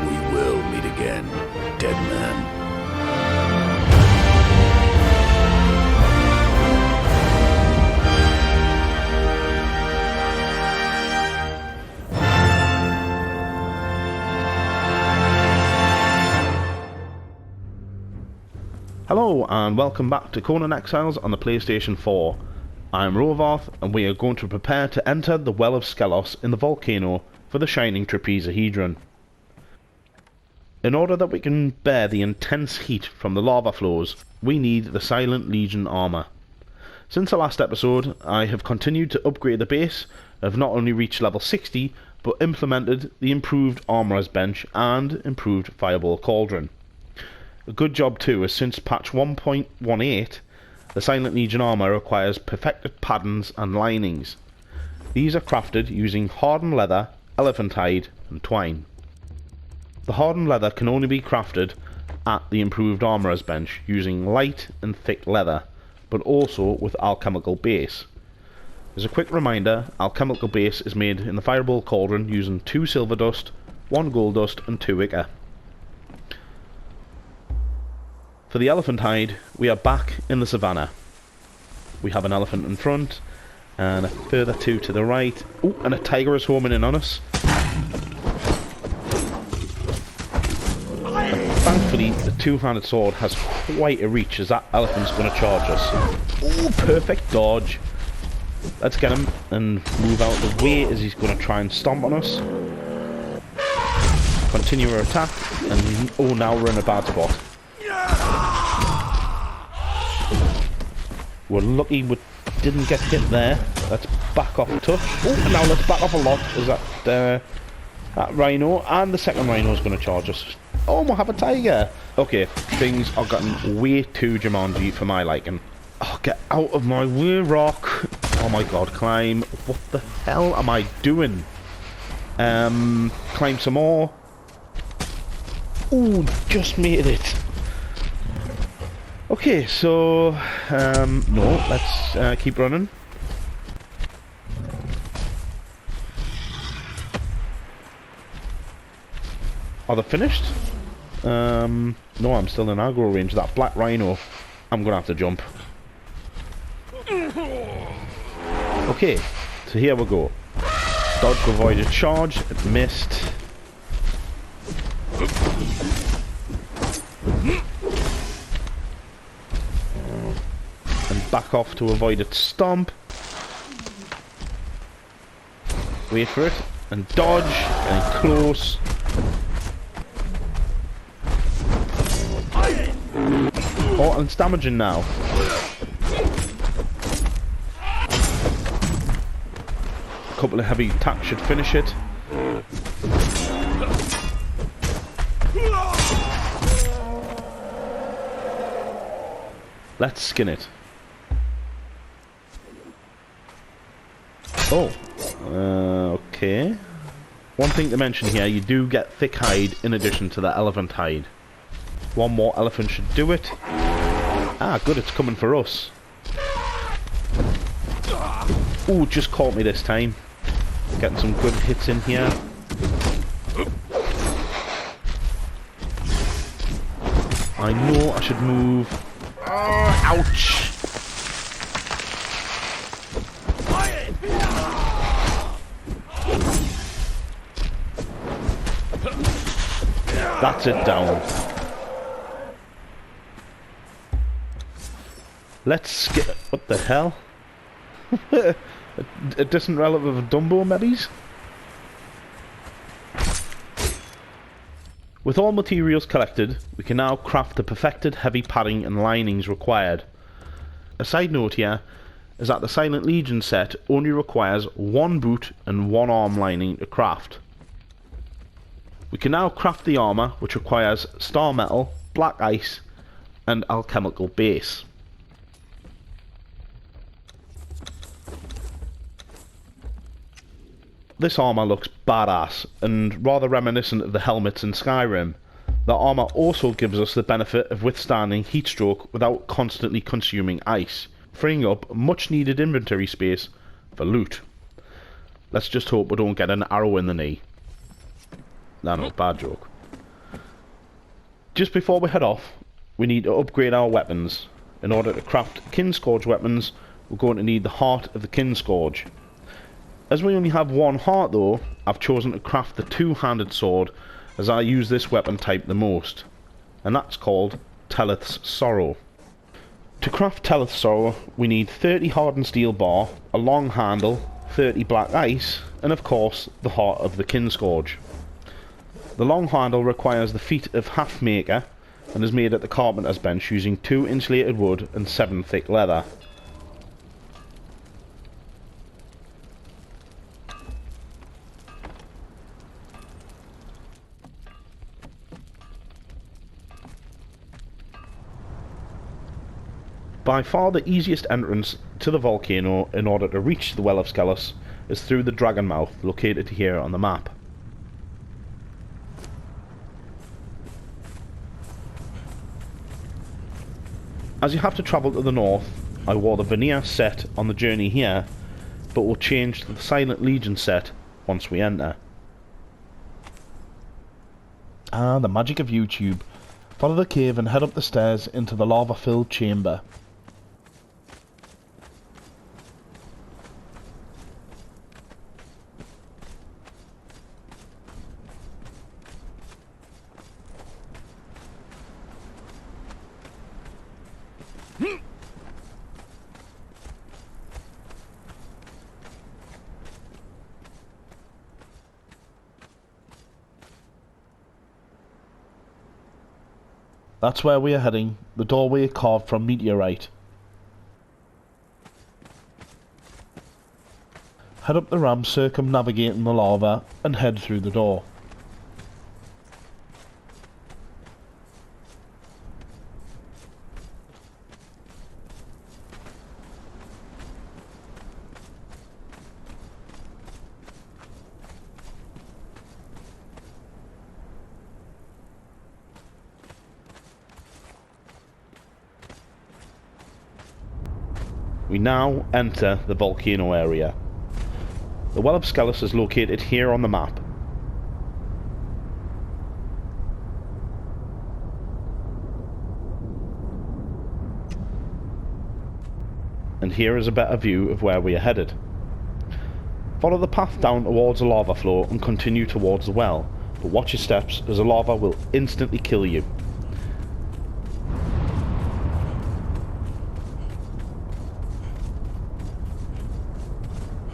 We will meet again, dead man. Hello and welcome back to Conan Exiles on the PlayStation 4. I'm Rovarth and we are going to prepare to enter the Well of Skelos in the Volcano for the shining Trapezohedron. In order that we can bear the intense heat from the lava flows, we need the Silent Legion armour. Since the last episode, I have continued to upgrade the base, have not only reached level 60, but implemented the improved Armourer's Bench and improved Fireball Cauldron. A good job too, as since patch 1.18, the Silent Legion armour requires perfected patterns and linings. These are crafted using hardened leather, elephant hide and twine. The hardened leather can only be crafted at the improved Armourer's Bench using light and thick leather, but also with alchemical base. As a quick reminder, alchemical base is made in the Fireball Cauldron using 2 silver dust, 1 gold dust and 2 ichor. For the elephant hide, we are back in the savannah. We have an elephant in front, and a further 2 to the right. Oh, and a tiger is homing in on us. And thankfully, the two-handed sword has quite a reach, as that elephant's going to charge us. Oh, perfect dodge. Let's get him and move out of the way as he's going to try and stomp on us. Continue our attack, and oh, now we're in a bad spot. We're lucky we didn't get hit there. Let's back off a touch. Oh, now let's back off a lot. Is that rhino? And the second rhino is going to charge us. Oh, we'll have a tiger. Okay, things are getting way too Jumanji for my liking. Oh, get out of my way, rock. Oh my god, climb. What the hell am I doing? Climb some more. Ooh, just made it. Okay, so, no, let's keep running. Are they finished? No, I'm still in aggro range. That black rhino, I'm gonna have to jump. Okay, so here we go. Dodge, avoided charge, it missed. Back off to avoid its stomp. Wait for it. And dodge. And close. Oh, and it's damaging now. A couple of heavy attacks should finish it. Let's skin it. Oh, okay. One thing to mention here, you do get thick hide in addition to the elephant hide. One more elephant should do it. Ah, good, it's coming for us. Ooh, just caught me this time. Getting some good hits in here. I know I should move. Ouch! That's it down. Let's get... What the hell? a distant relative of Dumbo, maybe? With all materials collected, we can now craft the perfected heavy padding and linings required. A side note here is that the Silent Legion set only requires 1 boot and 1 arm lining to craft. We can now craft the armour, which requires star metal, black ice, and alchemical base. This armour looks badass, and rather reminiscent of the helmets in Skyrim. The armour also gives us the benefit of withstanding heat stroke without constantly consuming ice, freeing up much needed inventory space for loot. Let's just hope we don't get an arrow in the knee. No, bad joke. Just before we head off, we need to upgrade our weapons. In order to craft Kinscourge weapons, we're going to need the heart of the Kinscourge. As we only have one heart though, I've chosen to craft the two-handed sword as I use this weapon type the most, and that's called Telith's Sorrow. To craft Telith's Sorrow, we need 30 hardened steel bar, a long handle, 30 black ice, and of course the heart of the Kinscourge. The long handle requires the feet of Halfmaker and is made at the carpenter's bench using 2 insulated wood and 7 thick leather. By far the easiest entrance to the volcano in order to reach the Well of Skelos is through the dragon mouth located here on the map. As you have to travel to the north, I wore the veneer set on the journey here, but will change to the Silent Legion set once we enter. Ah, the magic of YouTube. Follow the cave and head up the stairs into the lava-filled chamber. That's where we are heading, the doorway carved from meteorite. Head up the ramp circumnavigating the lava and head through the door. We now enter the volcano area. The Well of Skelos is located here on the map. And here is a better view of where we are headed. Follow the path down towards the lava flow and continue towards the well, but watch your steps as the lava will instantly kill you.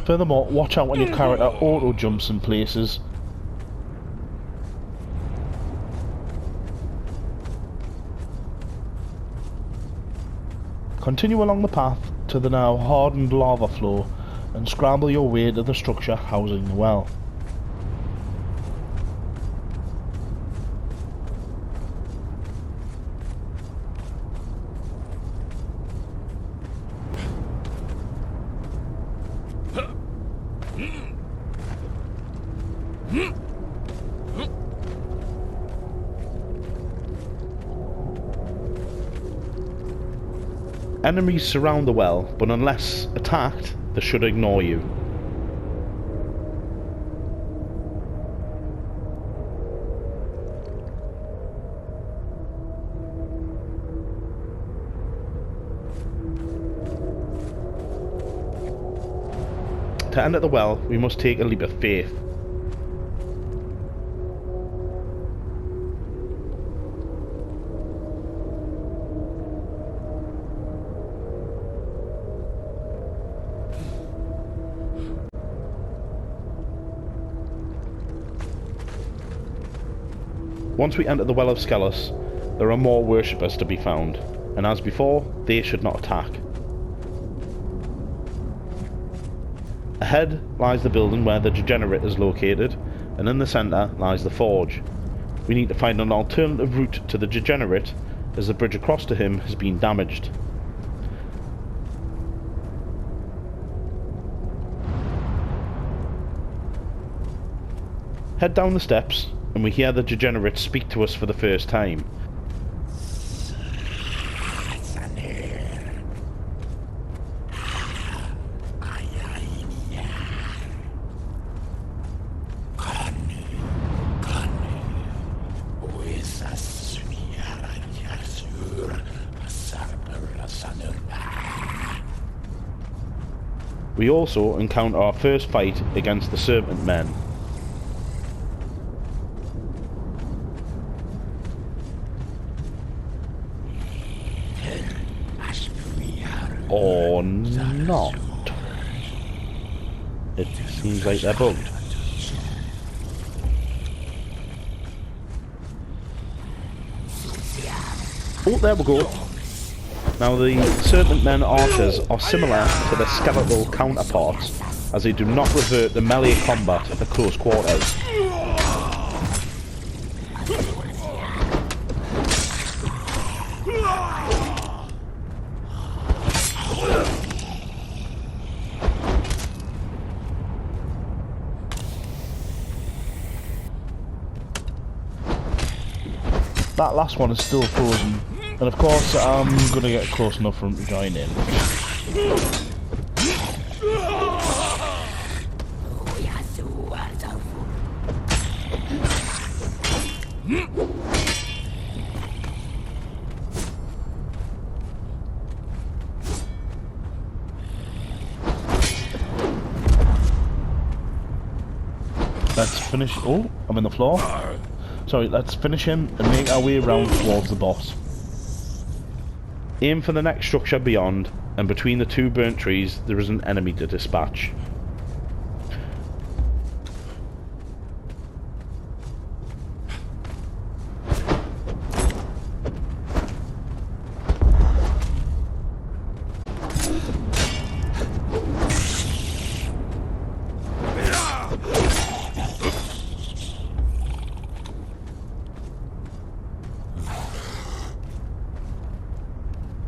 Furthermore, watch out when your character auto jumps in places. Continue along the path to the now hardened lava flow and scramble your way to the structure housing the well. Enemies surround the well, but unless attacked, they should ignore you. To enter the well, we must take a leap of faith. Once we enter the Well of Skelos, there are more worshippers to be found, and as before, they should not attack. Ahead lies the building where the Degenerate is located, and in the centre lies the forge. We need to find an alternative route to the Degenerate, as the bridge across to him has been damaged. Head down the steps, and we hear the Degenerate speak to us for the first time. We also encounter our first fight against the Serpent Men. Or not. It seems like they're bugged. Oh, there we go. Now the Serpent Men archers are similar to their skeletal counterparts, as they do not revert to melee combat at close quarters. That last one is still frozen, and of course I'm going to get close enough for him to join in. Let's finish. Oh, I'm in the floor. Sorry, let's finish him and make our way around towards the boss. Aim for the next structure beyond, and between the two burnt trees there is an enemy to dispatch.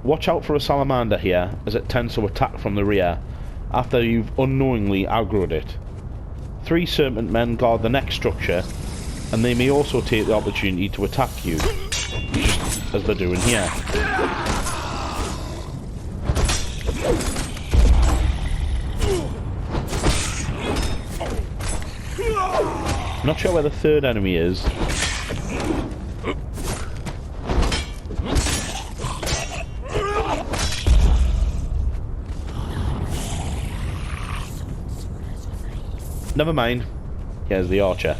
Watch out for a salamander here, as it tends to attack from the rear, after you've unknowingly aggroed it. 3 serpent men guard the next structure, and they may also take the opportunity to attack you, just as they're doing here. I'm not sure where the third enemy is. Never mind. Here's the archer.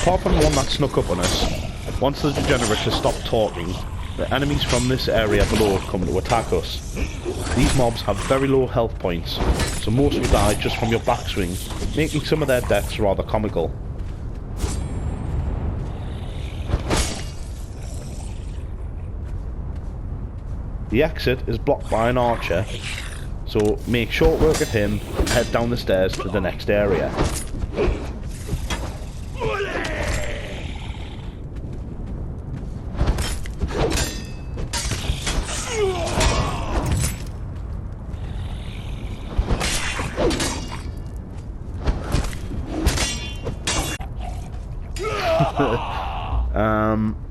Apart from the one that snuck up on us, once the Degenerate has stopped talking, the enemies from this area below come to attack us. These mobs have very low health points, so most will die just from your backswing, making some of their deaths rather comical. The exit is blocked by an archer, so make short work of him and head down the stairs to the next area.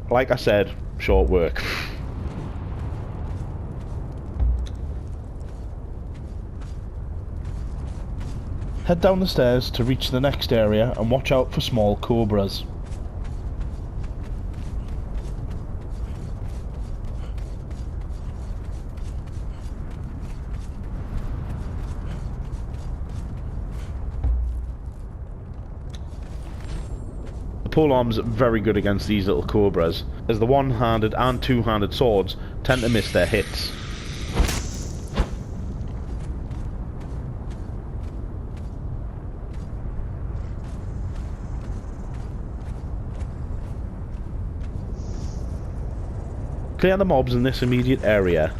Like I said, short work. Head down the stairs to reach the next area and watch out for small cobras. polearms are very good against these little cobras, as the one-handed and two-handed swords tend to miss their hits. Clear the mobs in this immediate area.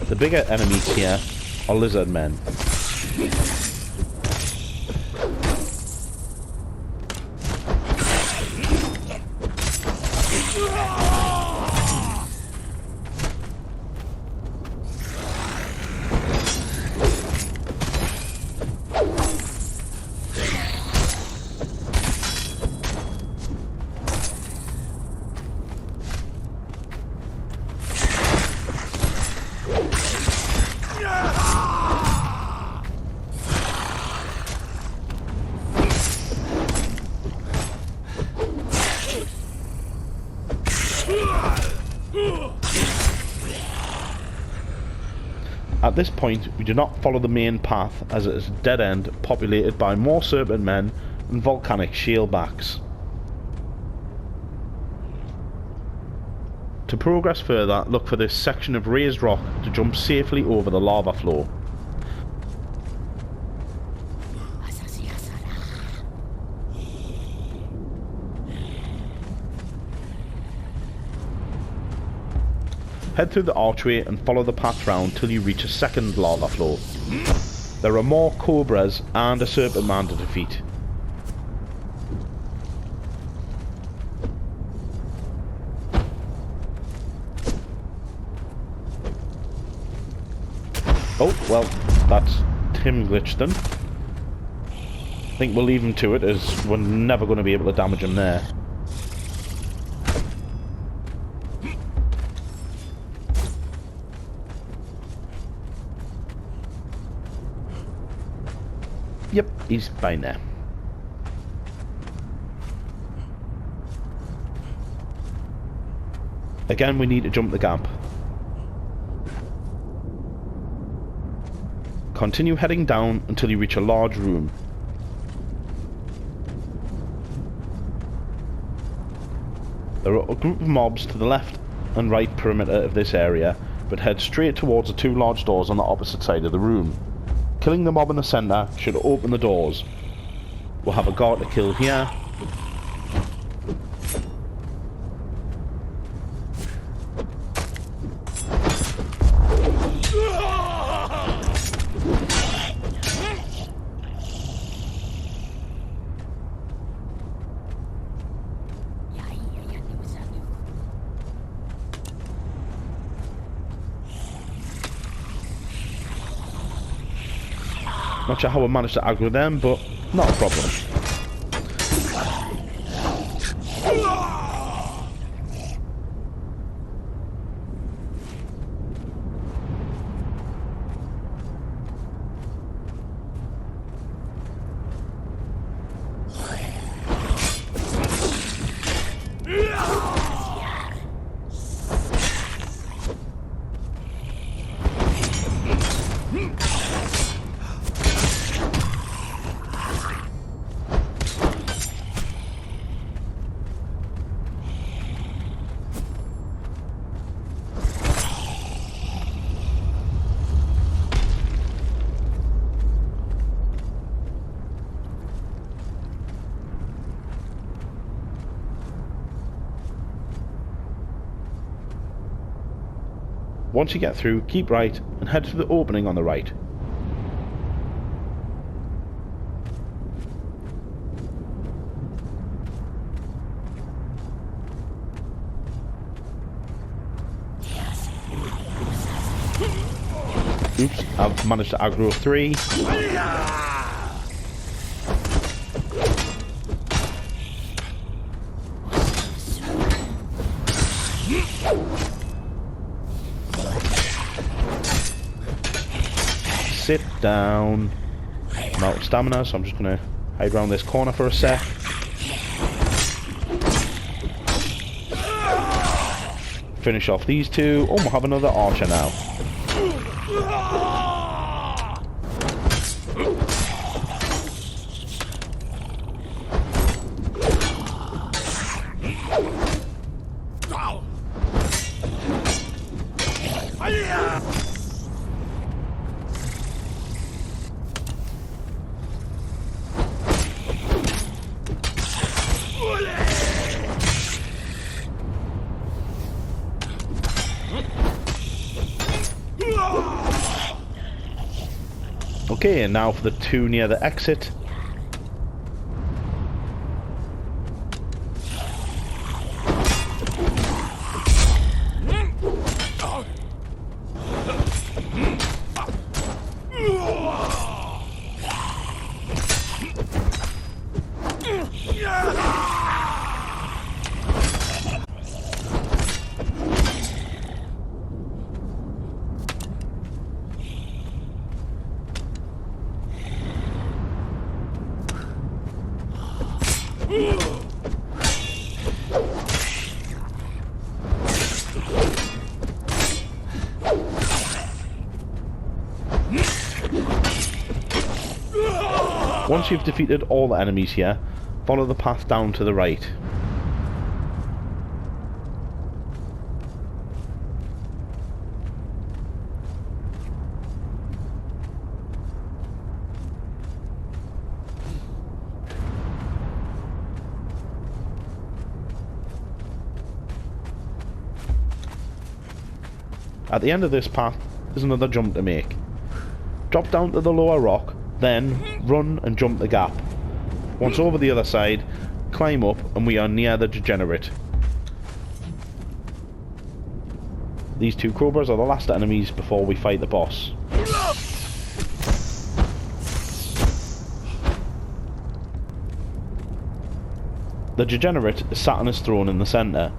The bigger enemies here are lizard men. At this point, we do not follow the main path, as it is a dead end populated by more serpent men and volcanic shieldbacks. To progress further, look for this section of raised rock to jump safely over the lava flow. Head through the archway and follow the path round till you reach a second lava flow. There are more cobras and a serpent man to defeat. Oh, well, that's him glitched then. I think we'll leave him to it, as we're never going to be able to damage him there. Yep, he's fine there. Again, we need to jump the gap. Continue heading down until you reach a large room. There are a group of mobs to the left and right perimeter of this area, but head straight towards the two large doors on the opposite side of the room. Killing the mob in the centre should open the doors. We'll have a guard to kill here. Not sure how I managed to aggro them, but not a problem. Once you get through, keep right and head to the opening on the right. Oops, I've managed to aggro 3. Sit down. I'm out of stamina, so I'm just going to hide around this corner for a sec. Finish off these two. Oh, we'll have another archer now. Okay, and now for the two near the exit. Once you've defeated all the enemies here, follow the path down to the right. At the end of this path, there's another jump to make. Drop down to the lower rock, then run and jump the gap. Once over the other side, climb up and we are near the Degenerate. These two cobras are the last enemies before we fight the boss. The Degenerate is sat on his throne in the centre.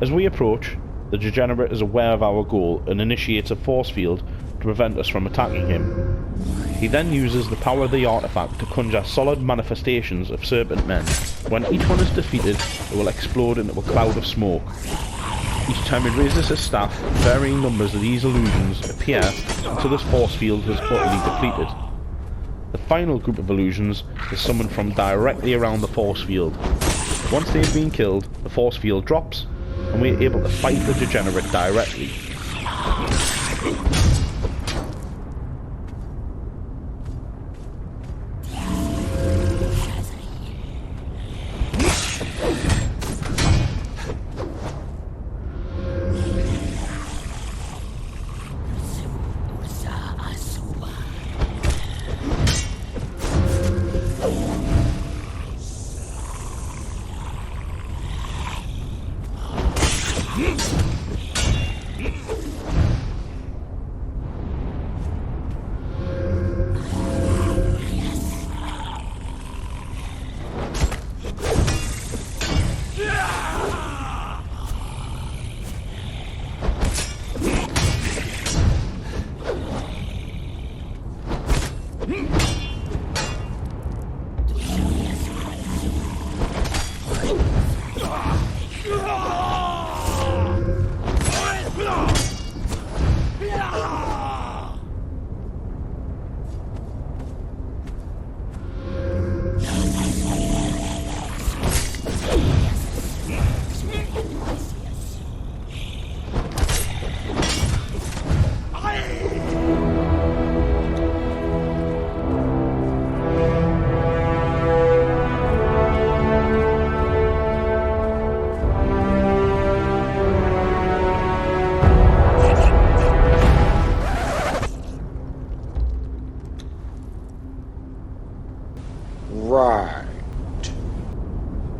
As we approach, the Degenerate is aware of our goal and initiates a force field to prevent us from attacking him. He then uses the power of the artifact to conjure solid manifestations of Serpent Men. When each one is defeated, it will explode into a cloud of smoke. Each time he raises his staff, varying numbers of these illusions appear until this force field is utterly depleted. The final group of illusions is summoned from directly around the force field. Once they have been killed, the force field drops, and we are able to fight the Degenerate directly.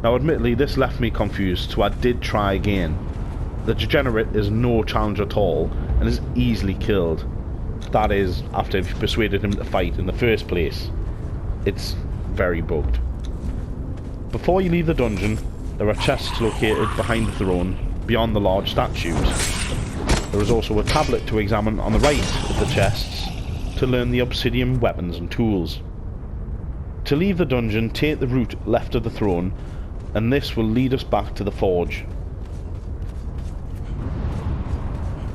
Now admittedly this left me confused, so I did try again. The Degenerate is no challenge at all and is easily killed. That is, after you've persuaded him to fight in the first place. It's very bugged. Before you leave the dungeon, there are chests located behind the throne, beyond the large statues. There is also a tablet to examine on the right of the chests to learn the obsidian weapons and tools. To leave the dungeon, take the route left of the throne, and this will lead us back to the forge.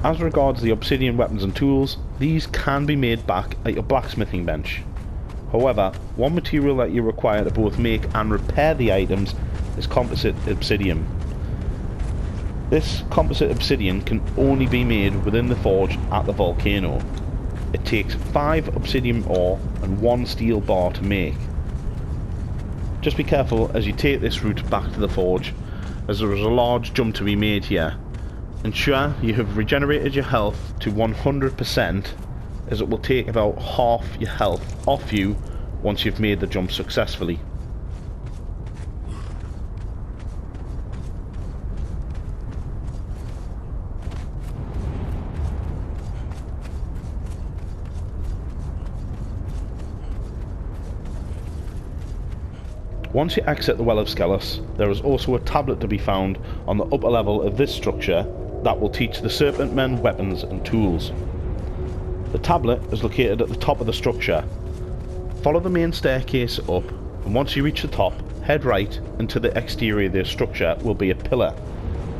As regards the obsidian weapons and tools, these can be made back at your blacksmithing bench. However, one material that you require to both make and repair the items is composite obsidian. This composite obsidian can only be made within the forge at the Volcano. It takes 5 obsidian ore and 1 steel bar to make. Just be careful as you take this route back to the forge, as there is a large jump to be made here. Ensure you have regenerated your health to 100%, as it will take about half your health off you once you've made the jump successfully. Once you exit the Well of Skelos, there is also a tablet to be found on the upper level of this structure that will teach the Serpent Men weapons and tools. The tablet is located at the top of the structure. Follow the main staircase up, and once you reach the top, head right, and to the exterior of the structure will be a pillar.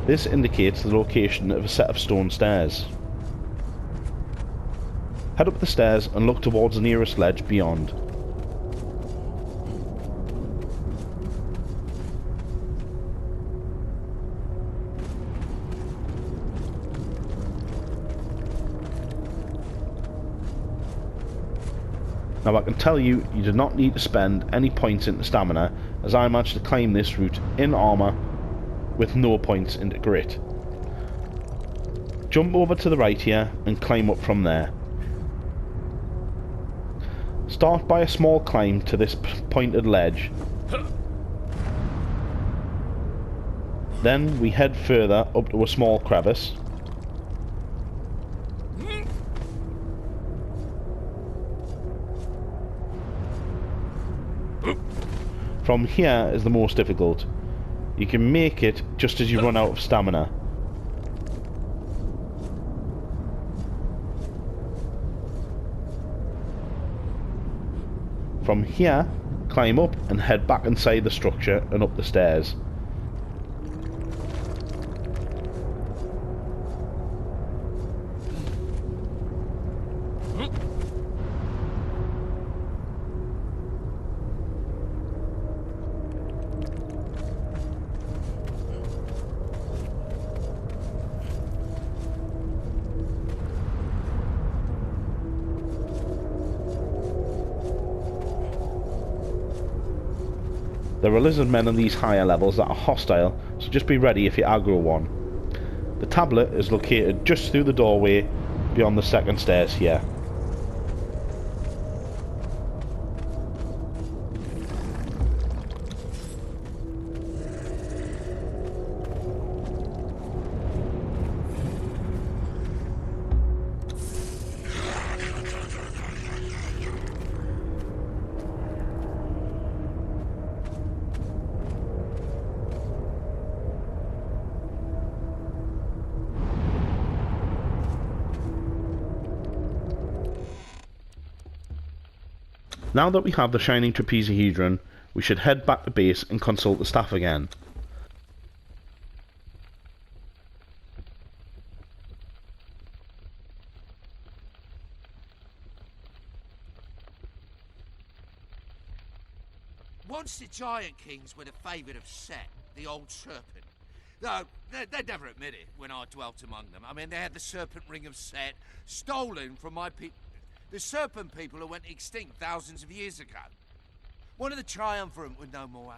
This indicates the location of a set of stone stairs. Head up the stairs and look towards the nearest ledge beyond. Now I can tell you, you do not need to spend any points into stamina, as I managed to climb this route in armour with no points into grit. Jump over to the right here and climb up from there. Start by a small climb to this pointed ledge. Then we head further up to a small crevice. From here is the most difficult. You can make it just as you run out of stamina. From here, climb up and head back inside the structure and up the stairs. There are lizard men on these higher levels that are hostile, so just be ready if you aggro one. The tablet is located just through the doorway beyond the second stairs here. Now that we have the shining Trapezohedron, we should head back to base and consult the staff again. Once the Giant Kings were the favourite of Set, the old serpent. Though, they'd never admit it when I dwelt among them. I mean, they had the serpent ring of Set stolen from my people. The serpent people who went extinct thousands of years ago. One of the triumvirate would know more.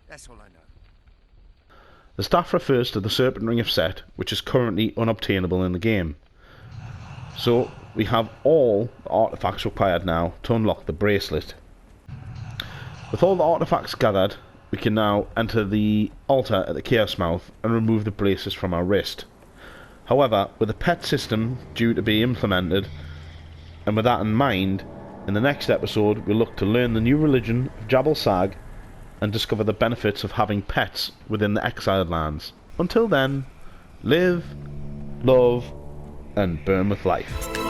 That's all I know. The staff refers to the serpent ring of Set, which is currently unobtainable in the game. So, we have all the artifacts required now to unlock the bracelet. With all the artifacts gathered, we can now enter the altar at the Chaos Mouth and remove the braces from our wrist. However, with the pet system due to be implemented, and with that in mind, in the next episode we'll look to learn the new religion of Jabal Sag and discover the benefits of having pets within the exiled lands. Until then, live, love, and burn with life.